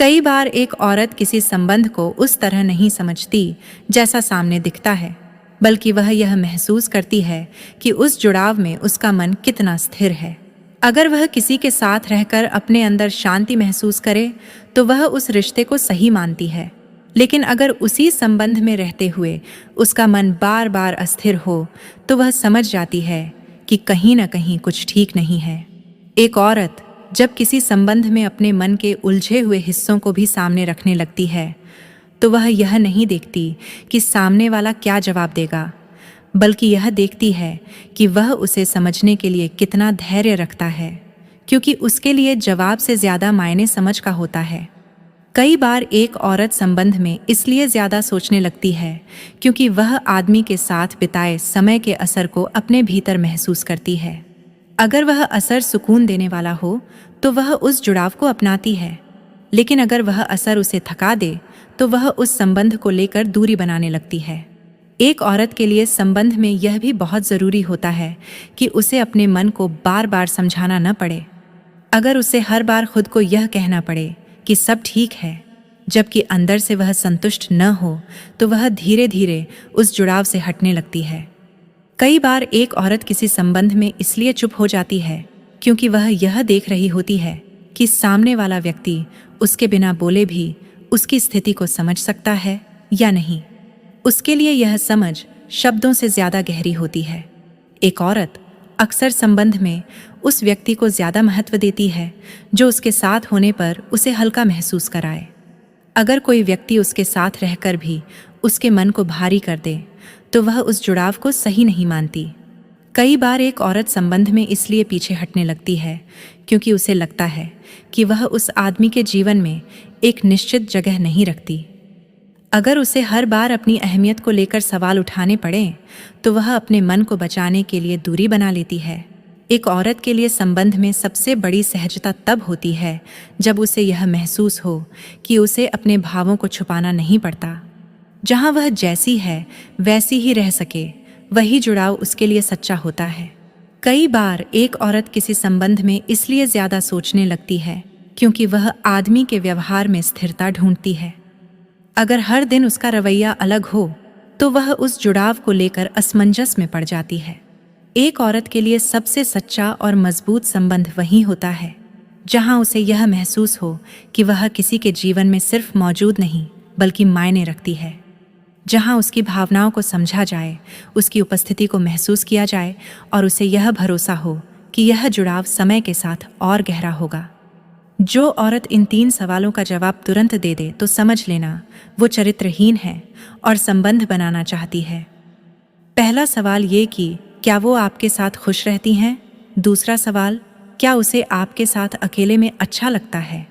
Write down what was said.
कई बार एक औरत किसी संबंध को उस तरह नहीं समझती जैसा सामने दिखता है, बल्कि वह यह महसूस करती है कि उस जुड़ाव में उसका मन कितना स्थिर है। अगर वह किसी के साथ रहकर अपने अंदर शांति महसूस करे तो वह उस रिश्ते को सही मानती है। लेकिन अगर उसी संबंध में रहते हुए उसका मन बार बार अस्थिर हो तो वह समझ जाती है कि कहीं ना कहीं कुछ ठीक नहीं है। एक औरत जब किसी संबंध में अपने मन के उलझे हुए हिस्सों को भी सामने रखने लगती है तो वह यह नहीं देखती कि सामने वाला क्या जवाब देगा, बल्कि यह देखती है कि वह उसे समझने के लिए कितना धैर्य रखता है, क्योंकि उसके लिए जवाब से ज़्यादा मायने समझ का होता है। कई बार एक औरत संबंध में इसलिए ज़्यादा सोचने लगती है क्योंकि वह आदमी के साथ बिताए समय के असर को अपने भीतर महसूस करती है। अगर वह असर सुकून देने वाला हो तो वह उस जुड़ाव को अपनाती है, लेकिन अगर वह असर उसे थका दे तो वह उस संबंध को लेकर दूरी बनाने लगती है। एक औरत के लिए संबंध में यह भी बहुत ज़रूरी होता है कि उसे अपने मन को बार बार समझाना न पड़े। अगर उसे हर बार खुद को यह कहना पड़े कि सब ठीक है, जबकि अंदर से वह संतुष्ट न हो, तो वह धीरे धीरे उस जुड़ाव से हटने लगती है। कई बार एक औरत किसी संबंध में इसलिए चुप हो जाती है क्योंकि वह यह देख रही होती है कि सामने वाला व्यक्ति उसके बिना बोले भी उसकी स्थिति को समझ सकता है या नहीं। उसके लिए यह समझ शब्दों से ज़्यादा गहरी होती है। एक औरत अक्सर संबंध में उस व्यक्ति को ज़्यादा महत्व देती है जो उसके साथ होने पर उसे हल्का महसूस कराए। अगर कोई व्यक्ति उसके साथ रहकर भी उसके मन को भारी कर दे तो वह उस जुड़ाव को सही नहीं मानती। कई बार एक औरत संबंध में इसलिए पीछे हटने लगती है क्योंकि उसे लगता है कि वह उस आदमी के जीवन में एक निश्चित जगह नहीं रखती। अगर उसे हर बार अपनी अहमियत को लेकर सवाल उठाने पड़े तो वह अपने मन को बचाने के लिए दूरी बना लेती है। एक औरत के लिए संबंध में सबसे बड़ी सहजता तब होती है जब उसे यह महसूस हो कि उसे अपने भावों को छुपाना नहीं पड़ता। जहाँ वह जैसी है वैसी ही रह सके, वही जुड़ाव उसके लिए सच्चा होता है। कई बार एक औरत किसी संबंध में इसलिए ज़्यादा सोचने लगती है क्योंकि वह आदमी के व्यवहार में स्थिरता ढूंढती है। अगर हर दिन उसका रवैया अलग हो तो वह उस जुड़ाव को लेकर असमंजस में पड़ जाती है। एक औरत के लिए सबसे सच्चा और मजबूत संबंध वही होता है जहाँ उसे यह महसूस हो कि वह किसी के जीवन में सिर्फ मौजूद नहीं बल्कि मायने रखती है। जहाँ उसकी भावनाओं को समझा जाए, उसकी उपस्थिति को महसूस किया जाए और उसे यह भरोसा हो कि यह जुड़ाव समय के साथ और गहरा होगा। जो औरत इन 3 सवालों का जवाब तुरंत दे दे तो समझ लेना वो चरित्रहीन है और संबंध बनाना चाहती है। पहला सवाल ये कि क्या वो आपके साथ खुश रहती हैं? दूसरा सवाल, क्या उसे आपके साथ अकेले में अच्छा लगता है?